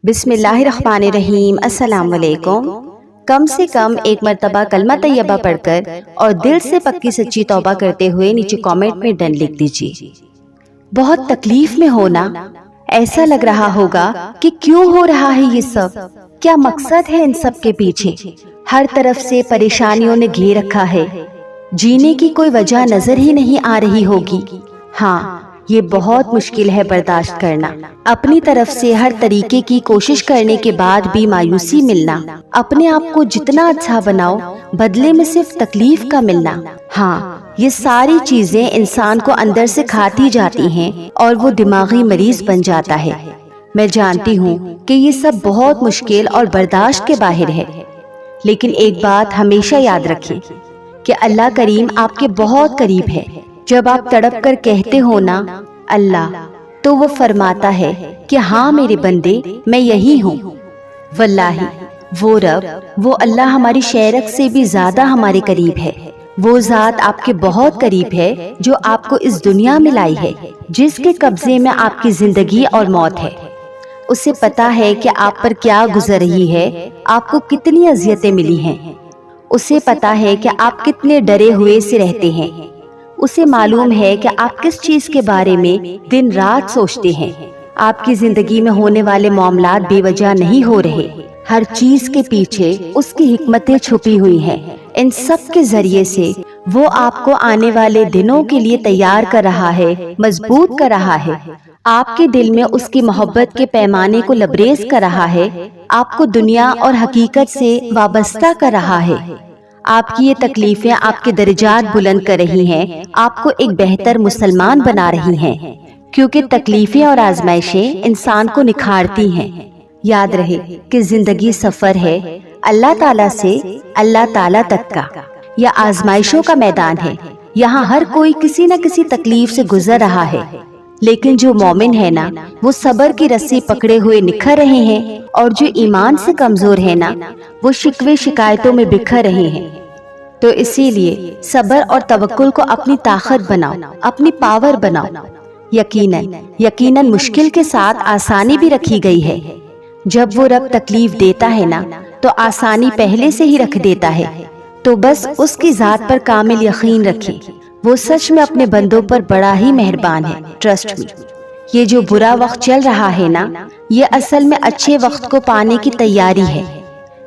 بسم اللہ الرحمن الرحیم۔ السلام علیکم۔ کم سے کم ایک مرتبہ کلمہ طیبہ پڑھ کر اور دل سے پکی سچی توبہ کرتے ہوئے نیچے کامنٹ میں ڈن لکھ دیجیے۔ بہت تکلیف میں ہونا، ایسا لگ رہا ہوگا کہ کیوں ہو رہا ہے یہ سب، کیا مقصد ہے ان سب کے پیچھے۔ ہر طرف سے پریشانیوں نے گھیر رکھا ہے، جینے کی کوئی وجہ نظر ہی نہیں آ رہی ہوگی۔ ہاں، یہ بہت مشکل ہے برداشت کرنا، اپنی طرف سے ہر طریقے کی کوشش کرنے کے بعد بھی مایوسی ملنا، اپنے آپ کو جتنا اچھا بناؤ بدلے میں صرف تکلیف کا ملنا۔ ہاں، یہ ساری چیزیں انسان کو اندر سے کھاتی جاتی ہیں اور وہ دماغی مریض بن جاتا ہے۔ میں جانتی ہوں کہ یہ سب بہت مشکل اور برداشت کے باہر ہے، لیکن ایک بات ہمیشہ یاد رکھیں کہ اللہ کریم آپ کے بہت قریب ہے۔ جب آپ تڑپ کر کہتے ہو نا اللہ، تو وہ فرماتا ہے کہ ہاں میرے بندے، میں یہی ہوں۔ واللہ وہ رب، وہ اللہ ہماری شیرک سے بھی زیادہ ہمارے قریب ہے۔ وہ ذات آپ کے بہت قریب ہے جو آپ کو اس دنیا میں لائی ہے، جس کے قبضے میں آپ کی زندگی اور موت ہے۔ اسے پتا ہے کہ آپ پر کیا گزر رہی ہے، آپ کو کتنی اذیتیں ملی ہیں۔ اسے پتا ہے کہ آپ کتنے ڈرے ہوئے سے رہتے ہیں۔ اسے معلوم ہے کہ آپ کس چیز کے بارے میں دن رات سوچتے ہیں۔ آپ کی زندگی میں ہونے والے معاملات بے وجہ نہیں ہو رہے، ہر چیز کے پیچھے اس کی حکمتیں چھپی ہوئی ہیں۔ ان سب کے ذریعے سے وہ آپ کو آنے والے دنوں کے لیے تیار کر رہا ہے، مضبوط کر رہا ہے۔ آپ کے دل میں اس کی محبت کے پیمانے کو لبریز کر رہا ہے، آپ کو دنیا اور حقیقت سے وابستہ کر رہا ہے۔ آپ کی یہ تکلیفیں آپ کے درجات بلند کر رہی ہیں، آپ کو ایک بہتر مسلمان بنا رہی ہیں، کیونکہ تکلیفیں اور آزمائشیں انسان کو نکھارتی ہیں۔ یاد رہے کہ زندگی سفر ہے، اللہ تعالیٰ سے اللہ تعالیٰ تک کا، یا آزمائشوں کا میدان ہے۔ یہاں ہر کوئی کسی نہ کسی تکلیف سے گزر رہا ہے، لیکن جو مومن ہے نا، وہ صبر کی رسی پکڑے ہوئے نکھر رہے ہیں، اور جو ایمان سے کمزور ہے نا، وہ شکوے شکایتوں میں بکھر رہے ہیں۔ تو اسی لیے صبر اور توکل کو اپنی طاقت بناؤ، اپنی پاور بناؤ۔ یقیناً مشکل کے ساتھ آسانی بھی رکھی گئی ہے۔ جب وہ رب تکلیف دیتا ہے نا، تو آسانی پہلے سے ہی رکھ دیتا ہے۔ تو بس اس کی ذات پر کامل یقین رکھیں، وہ سچ میں اپنے بندوں پر بڑا ہی مہربان ہے۔ ٹرسٹ می، یہ جو برا وقت چل رہا ہے نا، یہ اصل میں اچھے وقت کو پانے کی تیاری ہے۔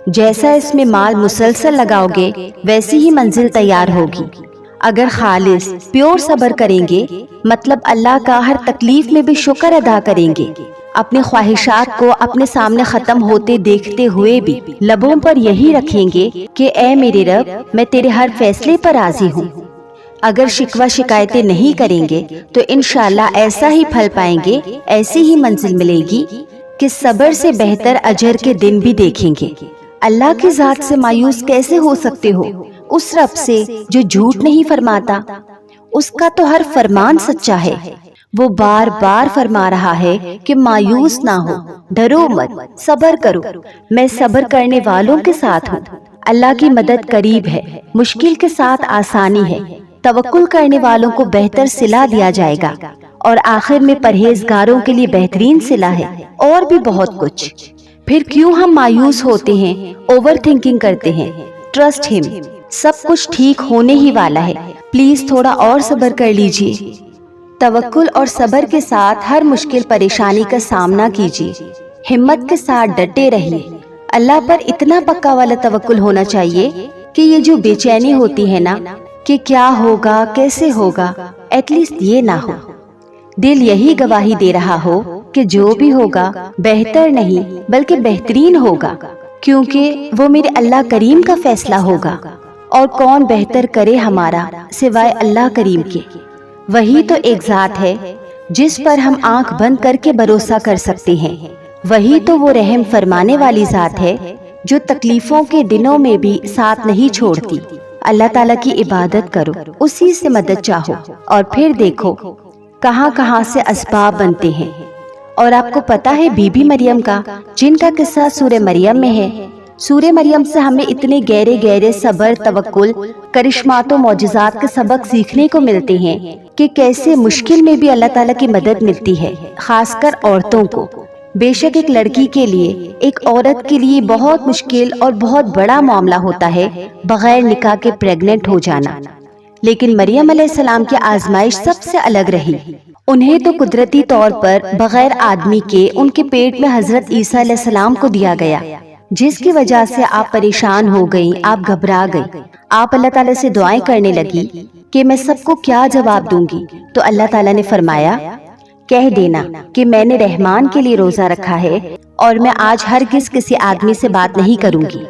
جیسا اس میں مال مسلسل لگاؤ گے، ویسی ہی منزل تیار ہوگی۔ اگر خالص پیور صبر کریں گے، مطلب اللہ کا ہر تکلیف میں بھی شکر ادا کریں گے، اپنے خواہشات کو اپنے سامنے ختم ہوتے دیکھتے ہوئے بھی لبوں پر یہی رکھیں گے کہ اے میرے رب، میں تیرے ہر فیصلے پر راضی ہوں۔ اگر شکوہ شکایتیں نہیں کریں گے تو انشاءاللہ ایسا ہی پھل پائیں گے، ایسی ہی منزل ملے گی کہ صبر سے بہتر اجر کے دن بھی دیکھیں گے۔ اللہ کی ذات سے مایوس کیسے ہو سکتے ہو؟ اس رب سے جو جھوٹ نہیں فرماتا، اس کا تو ہر فرمان سچا ہے۔ وہ بار بار فرما رہا ہے کہ مایوس نہ ہو، ڈرو مت، صبر کرو، میں صبر کرنے والوں کے ساتھ ہوں۔ اللہ کی مدد قریب ہے، مشکل کے ساتھ آسانی ہے، توکل کرنے والوں کو بہتر صلہ دیا جائے گا، اور آخر میں پرہیزگاروں کے لیے بہترین صلہ ہے، اور بھی بہت کچھ۔ پھر کیوں ہم مایوس ہوتے ہیں، اوور تھنکنگ کرتے ہیں؟ ٹرسٹ ہم، سب کچھ ٹھیک ہونے ہی والا ہے۔ پلیز تھوڑا اور صبر کر لیجئے۔ توکل اور صبر کے ساتھ ہر مشکل پریشانی کا سامنا کیجئے، ہمت کے ساتھ ڈٹے رہیے۔ اللہ پر اتنا پکا والا توکل ہونا چاہیے کہ یہ جو بے چینی ہوتی ہے نا کہ کیا ہوگا، کیسے ہوگا، ایٹ لیسٹ یہ نہ ہو۔ دل یہی گواہی دے رہا ہو کہ جو بھی ہوگا بہتر نہیں بلکہ بہترین ہوگا، کیونکہ وہ میرے اللہ کریم کا فیصلہ ہوگا، اور کون بہتر کرے ہمارا سوائے اللہ کریم کے۔ وہی تو ایک ذات ہے جس پر ہم آنکھ بند کر کے بھروسہ کر سکتے ہیں۔ وہی تو وہ رحم فرمانے والی ذات ہے جو تکلیفوں کے دنوں میں بھی ساتھ نہیں چھوڑتی۔ اللہ تعالیٰ کی عبادت کرو، اسی سے مدد چاہو، اور پھر دیکھو کہاں کہاں سے اسباب بنتے ہیں۔ اور آپ کو پتا ہے بی بی مریم کا، جن کا قصہ سورہ مریم میں ہے۔ سورہ مریم سے ہمیں اتنے گہرے گہرے صبر، توکل، کرشمات و معجزات کے سبق سیکھنے کو ملتے ہیں کہ کیسے مشکل میں بھی اللہ تعالیٰ کی مدد ملتی ہے، خاص کر عورتوں کو۔ بے شک ایک لڑکی کے لیے، ایک عورت کے لیے بہت مشکل اور بہت بڑا معاملہ ہوتا ہے بغیر نکاح کے پریگننٹ ہو جانا، لیکن مریم علیہ السلام کی آزمائش سب سے الگ رہی۔ انہیں تو قدرتی طور پر بغیر آدمی کے ان کے پیٹ میں حضرت عیسیٰ علیہ السلام کو دیا گیا، جس کی وجہ سے آپ پریشان ہو گئیں، آپ گھبرا گئیں۔ آپ اللہ تعالیٰ سے دعائیں کرنے لگی کہ میں سب کو کیا جواب دوں گی، تو اللہ تعالیٰ نے فرمایا کہہ دینا کہ میں نے رحمان کے لیے روزہ رکھا ہے اور میں آج ہرگز کسی آدمی سے بات نہیں کروں گی۔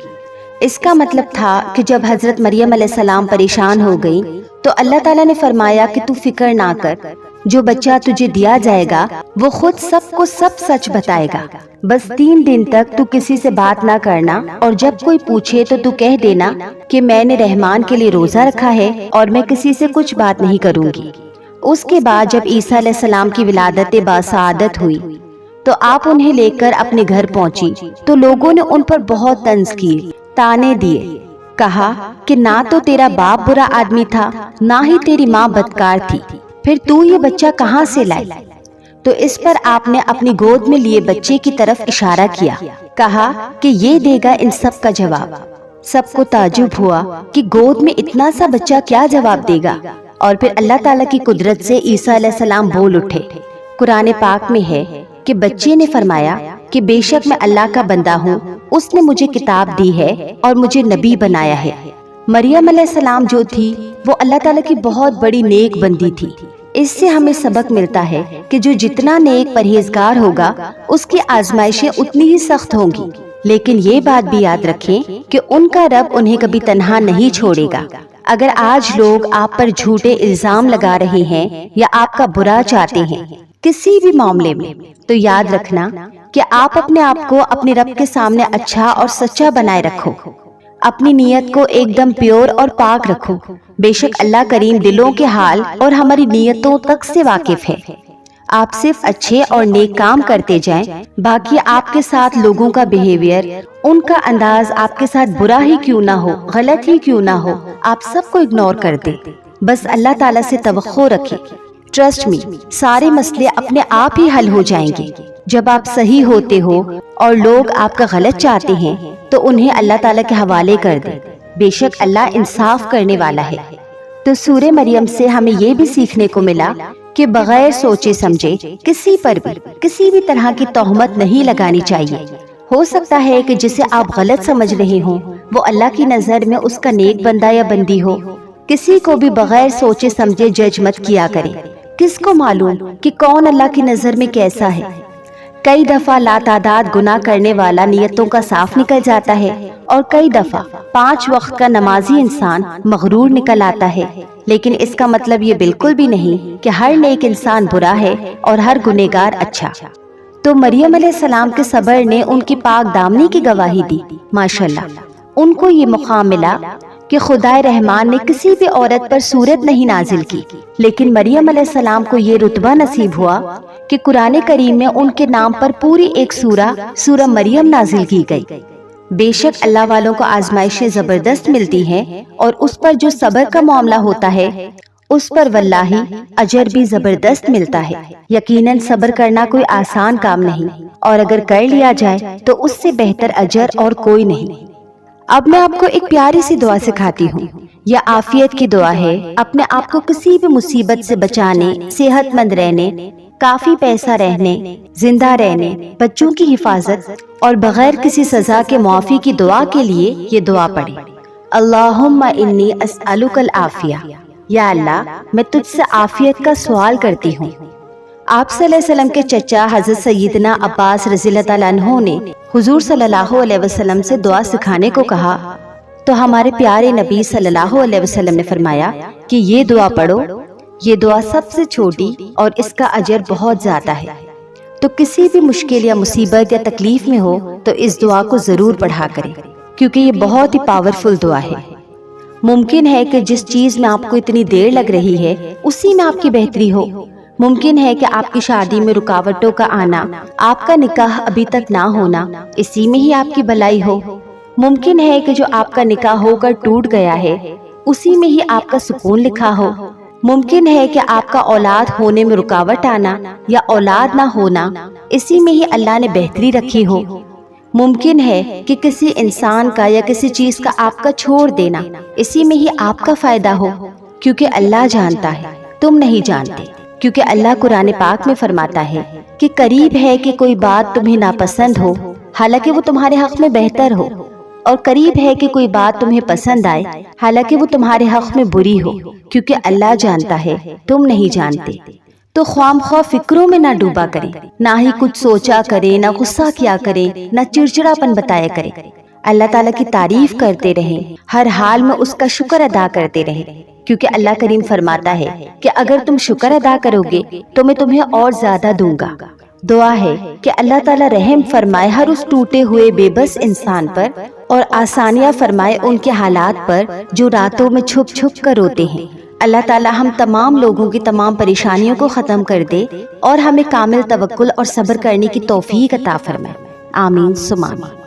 اس کا مطلب تھا کہ جب حضرت مریم علیہ السلام پریشان ہو گئیں تو اللہ تعالیٰ نے فرمایا کہ تو فکر نہ کر، جو بچہ تجھے دیا جائے گا وہ خود سب کو سب سچ بتائے گا، بس 3 دن تک تو کسی سے بات نہ کرنا، اور جب کوئی پوچھے تو تو کہہ دینا کہ میں نے رحمان کے لیے روزہ رکھا ہے اور میں کسی سے کچھ بات نہیں کروں گی۔ اس کے بعد جب عیسیٰ علیہ السلام کی ولادت باسعادت ہوئی تو آپ انہیں لے کر اپنے گھر پہنچی تو لوگوں نے ان پر بہت طنز کی، تانے دیے، کہا کہ نہ تو تیرا باپ برا آدمی تھا نہ ہی تیری ماں بدکار تھی، پھر تو یہ بچہ کہاں سے لائی؟ تو اس پر آپ نے اپنی گود میں لیے بچے کی طرف اشارہ کیا، کہا کہ یہ دے گا ان سب کا جواب۔ سب کو تعجب ہوا کہ گود میں اتنا سا بچہ کیا جواب دے گا، اور پھر اللہ تعالیٰ کی قدرت سے عیسیٰ علیہ السلام بول اٹھے۔ قرآن پاک میں ہے کہ بچے نے فرمایا کہ بے شک میں اللہ کا بندہ ہوں، اس نے مجھے کتاب دی ہے اور مجھے نبی بنایا ہے۔ مریم علیہ السلام جو تھی وہ اللہ تعالیٰ کی بہت بڑی نیک بندی تھی۔ اس سے ہمیں سبق ملتا ہے کہ جو جتنا نیک پرہیزگار ہوگا اس کی آزمائشیں اتنی ہی سخت ہوں گی، لیکن یہ بات بھی یاد رکھیں کہ ان کا رب انہیں کبھی تنہا نہیں چھوڑے گا۔ اگر آج لوگ آپ پر جھوٹے الزام لگا رہے ہیں یا آپ کا برا چاہتے ہیں کسی بھی معاملے میں، تو یاد رکھنا کہ آپ اپنے آپ کو اپنے رب کے سامنے اچھا اور سچا بنائے رکھو، اپنی نیت کو ایک دم پیور اور پاک رکھو۔ بے شک اللہ کریم دلوں کے حال اور ہماری نیتوں تک سے واقف ہے۔ آپ صرف اچھے اور نیک کام کرتے جائیں، باقی آپ کے ساتھ لوگوں کا بیہیویئر، ان کا انداز آپ کے ساتھ برا ہی کیوں نہ ہو، غلط ہی کیوں نہ ہو، آپ سب کو اگنور کر دیں، بس اللہ تعالیٰ سے توقع رکھیں۔ ٹرسٹ می، سارے مسئلے اپنے آپ ہی حل ہو جائیں گے۔ جب آپ صحیح ہوتے ہو اور لوگ آپ کا غلط چاہتے ہیں تو انہیں اللہ تعالیٰ کے حوالے کر دیں، بے شک اللہ انصاف کرنے والا ہے۔ تو سورہ مریم سے ہمیں یہ بھی سیکھنے کو ملا کہ بغیر سوچے سمجھے کسی پر بھی کسی بھی طرح کی تہمت نہیں لگانی چاہیے۔ ہو سکتا ہے کہ جسے آپ غلط سمجھ رہے ہوں وہ اللہ کی نظر میں اس کا نیک بندہ یا بندی ہو۔ کسی کو بھی بغیر سوچے سمجھے جج مت کیا کریں، کس کو معلوم کہ کون اللہ کی نظر میں کیسا ہے۔ کئی دفعہ لاتعداد گناہ کرنے والا نیتوں کا صاف نکل جاتا ہے، اور کئی دفعہ 5 وقت کا نمازی انسان مغرور نکل آتا ہے، لیکن اس کا مطلب یہ بالکل بھی نہیں کہ ہر نیک انسان برا ہے اور ہر گنہگار اچھا۔ تو مریم علیہ السلام کے صبر نے ان کی پاک دامنی کی گواہی دی۔ ماشاءاللہ ان کو یہ مقام ملا کہ خدائے رحمان نے کسی بھی عورت پر سورت نہیں نازل کی، لیکن مریم علیہ السلام کو یہ رتبہ نصیب ہوا کہ قرآن کریم میں ان کے نام پر پوری ایک سورہ مریم نازل کی گئی۔ بے شک اللہ والوں کو آزمائشیں زبردست ملتی ہیں، اور اس پر جو صبر کا معاملہ ہوتا ہے اس پر واللہ اجر بھی زبردست ملتا ہے۔ یقیناً صبر کرنا کوئی آسان کام نہیں، اور اگر کر لیا جائے تو اس سے بہتر اجر اور کوئی نہیں۔ اب میں آپ کو ایک پیاری سی دعا سکھاتی ہوں۔ یہ عافیت کی دعا ہے، اپنے آپ کو کسی بھی مصیبت سے بچانے، صحت مند رہنے، کافی پیسہ رہنے، زندہ رہنے، بچوں کی حفاظت اور بغیر کسی سزا کے معافی کی دعا کے لیے یہ دعا پڑھیں۔ اللہم انی اسألک العافیہ، یا اللہ میں تجھ سے عافیت کا سوال کرتی ہوں۔ آپ صلی اللہ علیہ وسلم کے چچا حضرت سیدنا عباس رضی اللہ تعالیٰ عنہ نے حضور صلی اللہ علیہ وسلم سے دعا سکھانے کو کہا، تو ہمارے پیارے نبی صلی اللہ علیہ وسلم نے فرمایا کہ یہ دعا پڑھو، یہ دعا سب سے چھوٹی اور اس کا اجر بہت زیادہ ہے۔ تو کسی بھی مشکل یا مصیبت یا تکلیف میں ہو تو اس دعا کو ضرور پڑھا کریں، کیونکہ یہ بہت ہی پاورفل دعا ہے۔ ممکن ہے کہ جس چیز میں آپ کو اتنی دیر لگ رہی ہے اسی میں آپ کی بہتری ہو۔ ممکن ہے کہ آپ کی شادی میں رکاوٹوں کا آنا، آپ کا نکاح ابھی تک نہ ہونا، اسی میں ہی آپ کی بھلائی ہو۔ ممکن ہے کہ جو آپ کا نکاح ہو کر ٹوٹ گیا ہے اسی میں ہی آپ کا سکون لکھا ہو۔ ممکن ہے کہ آپ کا اولاد ہونے میں رکاوٹ آنا یا اولاد نہ ہونا، اسی میں ہی اللہ نے بہتری رکھی ہو۔ ممکن ہے کہ کسی انسان کا یا کسی چیز کا آپ کا چھوڑ دینا، اسی میں ہی آپ کا فائدہ ہو، کیونکہ اللہ جانتا ہے، تم نہیں جانتے۔ کیونکہ اللہ قرآن پاک میں فرماتا ہے کہ قریب ہے کہ کوئی بات تمہیں ناپسند ہو حالانکہ وہ تمہارے حق میں بہتر ہو، اور قریب ہے کہ کوئی بات تمہیں پسند آئے حالانکہ وہ تمہارے حق میں بری ہو، کیونکہ اللہ جانتا ہے، تم نہیں جانتے۔ تو خواہ مخواہ فکروں میں نہ ڈوبا کریں، نہ ہی کچھ سوچا کریں، نہ غصہ کیا کریں، نہ چڑچڑاپن بتایا کریں۔ اللہ تعالیٰ کی تعریف کرتے رہیں، ہر حال میں اس کا شکر ادا کرتے رہیں، کیونکہ اللہ کریم فرماتا ہے کہ اگر تم شکر ادا کرو گے تو میں تمہیں اور زیادہ دوں گا۔ دعا ہے کہ اللہ تعالیٰ رحم فرمائے ہر اس ٹوٹے ہوئے بے بس انسان پر، اور آسانیاں فرمائے ان کے حالات پر جو راتوں میں چھپ چھپ کر روتے ہیں۔ اللہ تعالیٰ ہم تمام لوگوں کی تمام پریشانیوں کو ختم کر دے اور ہمیں کامل توکل اور صبر کرنے کی توفیق عطا فرمائے۔ آمین ثم آمین۔